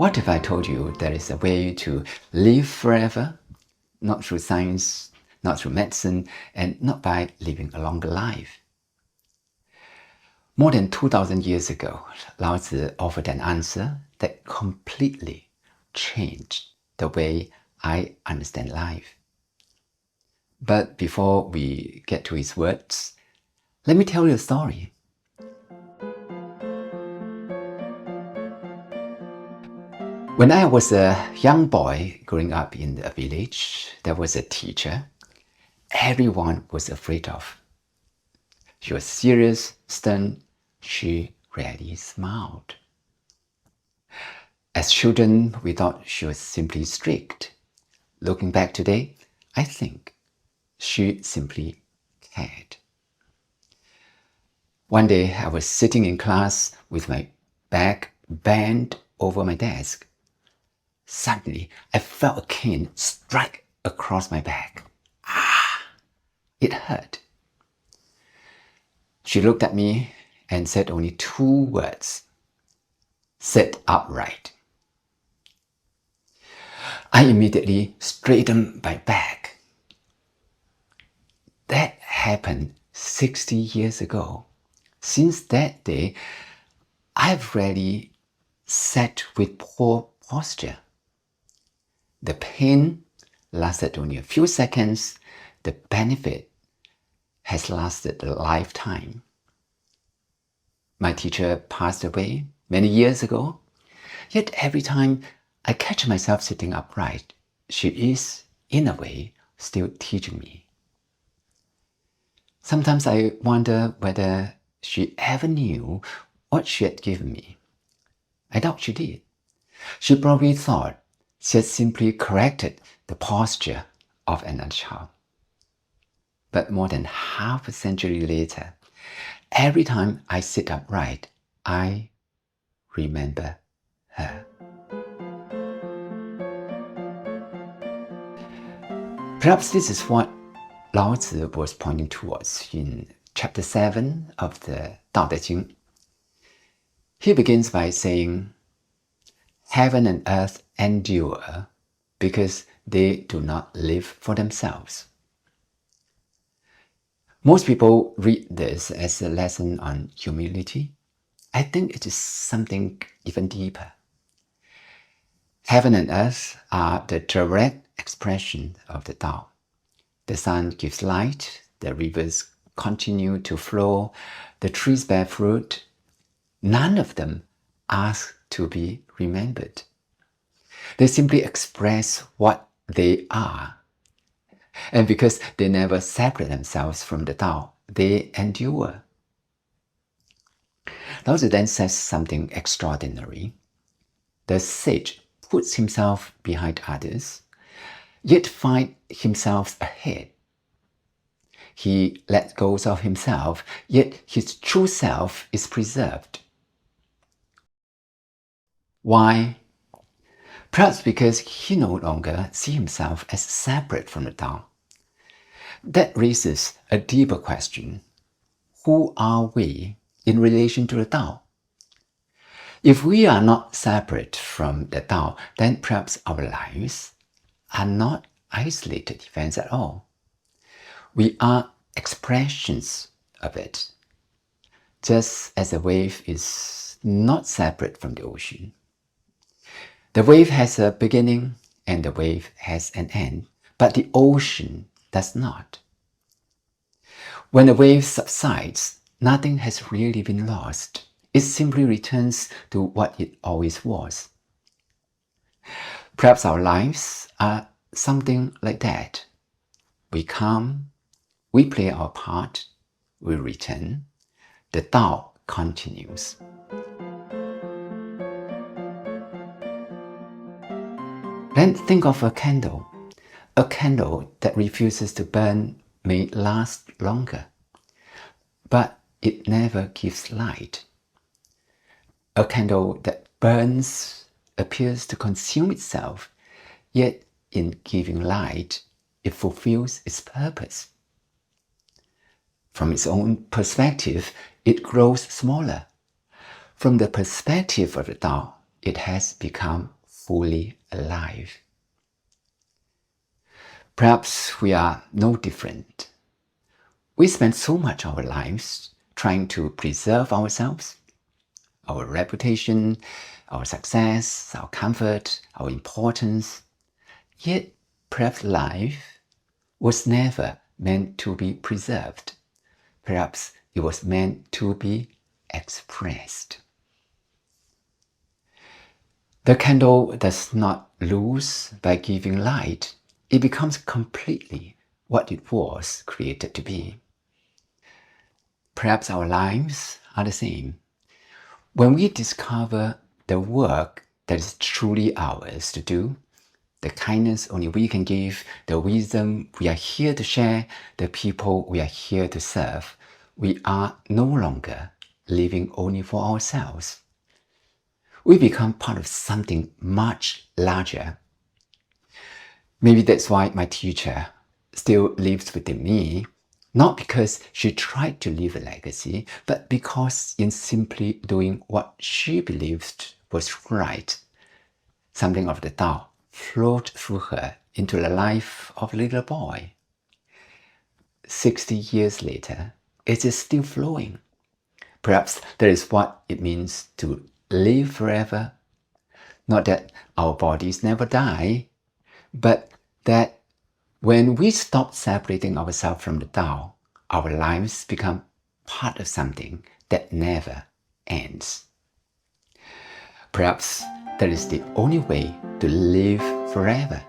What if I told you there is a way to live forever, not through science, not through medicine, and not by living a longer life? More than 2,000 years ago, Lao Tzu offered an answer that completely changed the way I understand life. But before we get to his words, let me tell you a story. When I was a young boy growing up in a village, there was a teacher everyone was afraid of. She was serious, stern. She rarely smiled. As children, we thought she was simply strict. Looking back today, I think she simply cared. One day, I was sitting in class with my back bent over my desk. Suddenly, I felt a cane strike across my back. It hurt. She looked at me and said only 2 words: "Sit upright." I immediately straightened my back. That happened 60 years ago. Since that day, I've rarely sat with poor posture. The pain lasted only a few seconds. The benefit has lasted a lifetime. My teacher passed away many years ago, yet every time I catch myself sitting upright, she is, in a way, still teaching me. Sometimes I wonder whether she ever knew what she had given me. I doubt she did. She probably thought she had simply corrected the posture of another child. But more than half a century later, every time I sit upright, I remember her. Perhaps this is what Lao Tzu was pointing towards in chapter 7 of the Tao Te Ching. He begins by saying, "Heaven and earth endure because they do not live for themselves." Most people read this as a lesson on humility. I think it is something even deeper. Heaven and earth are the direct expression of the Tao. The sun gives light, the rivers continue to flow, the trees bear fruit. None of them ask to be remembered. They simply express what they are. And because they never separate themselves from the Tao, they endure. Lao Tzu then says something extraordinary. The sage puts himself behind others, yet finds himself ahead. He lets go of himself, yet his true self is preserved. Why? Perhaps because he no longer sees himself as separate from the Tao. That raises a deeper question. Who are we in relation to the Tao? If we are not separate from the Tao, then perhaps our lives are not isolated events at all. We are expressions of it, just as a wave is not separate from the ocean. The wave has a beginning and the wave has an end, but the ocean does not. When the wave subsides, nothing has really been lost. It simply returns to what it always was. Perhaps our lives are something like that. We come, we play our part, we return. The Tao continues. Then think of a candle. A candle that refuses to burn may last longer, but it never gives light. A candle that burns appears to consume itself, yet in giving light, it fulfills its purpose. From its own perspective, it grows smaller. From the perspective of the Tao, it has become fully alive. Perhaps we are no different. We spend so much of our lives trying to preserve ourselves, our reputation, our success, our comfort, our importance. Yet perhaps life was never meant to be preserved. Perhaps it was meant to be expressed. The candle does not lose by giving light. It becomes completely what it was created to be. Perhaps our lives are the same. When we discover the work that is truly ours to do, the kindness only we can give, the wisdom we are here to share, the people we are here to serve, we are no longer living only for ourselves. We become part of something much larger. Maybe that's why my teacher still lives within me, not because she tried to leave a legacy, but because in simply doing what she believed was right, something of the Tao flowed through her into the life of a little boy. 60 years later, it is still flowing. Perhaps that is what it means to live forever. Not that our bodies never die, but that when we stop separating ourselves from the Tao, our lives become part of something that never ends. Perhaps that is the only way to live forever.